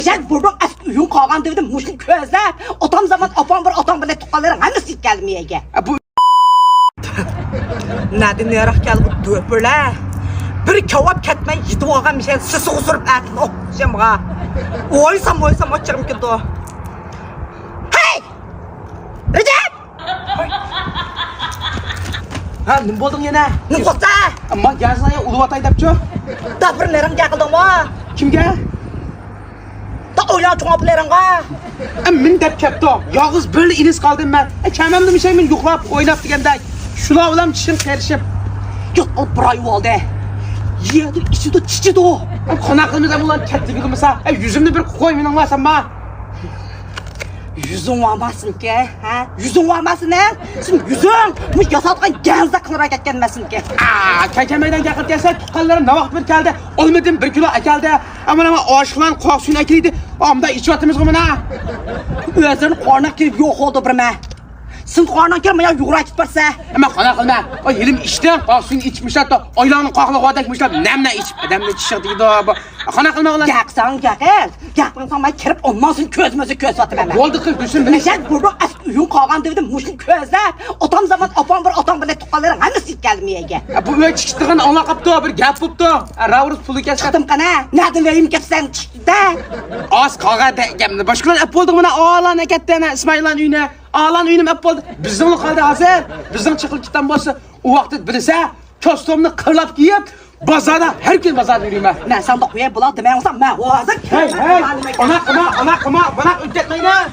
Sen buradan uyum kalgan dedim, muşun közler. Otam zaman opam var, otam bile tukalların hangisi gelmeye gel. Bu Ne dinleyerek gel bu döpürler. Bir kavap ketmen yedi oğam bir şey sisi usurup ettin. Oh, sen bana. Oysam açırım ki do. Hey! Recep! ha ne buldun yine? Ne koksa? Ama gelsin ya Uluvatay depçi. Da bir nerim geldim var. Kimge? Da oylan çoğaplarım var. Men dep kepti. Yalnız böyle iniz kaldım ben. Kememde bir şey men yoklap, oynap degende. Şula ulam çişim kerişip. Yok o burayı oldu. Yedir içi de çiçi de o. Konaklımızda ulan ketli bir kımısa. Yüzümde bir koy men anlarsan bana. Yüzün varmasın ki, ha? Yüzün varmasın ne? Şimdi yüzün, bu yasaltkan genizde kınarak gelmesin ki. Kekemeyden yakıt gelse tukallarım ne vakit bir geldi. Olmadım bir kilo geldi. Ama aşılan koksuyun ekiliydi. Amda içvatımız kımın ha. Özünün kornak girip yok oldu birime. Sen kornak girme ya yuğra gitperse. Ama konaklımda. O yelim içten koksuyun içmişler da aylanın kaklı kodak içmişler. Nemle iç. Adamla çişirdiydi o. Konaklımda olan. Yaksan yakın. Yaksan sana kirip ondan sonra közümüzü köz atı bana. Oldu kız düşün beni. Sen burada uyum kalgan dedim, muşun közler. Otam zaman opam var, otam bile tukalların hangisi gelmeye gel. Bu öyle çıktığın anla kaptı bir gap buldu. Ravruz pulu kes. Çıktım kana, nereden vereyim ki sen çıktı da. Az kavga demdi. Başkalar hep oldu bana ağlan eketlerine İsmail'in üyüne. Ağlan üyünüm hep oldu. Bizden kaldı hazır. Bizden çıkılıktan bolsa o vakit birisi kostumunu kırlap giyip bazarda herkes bazarda yürüyüm ben. Ne sen de kuyaya bulat demeyen olsan ben o hazır. Hey ona bana ödetmeyin ha.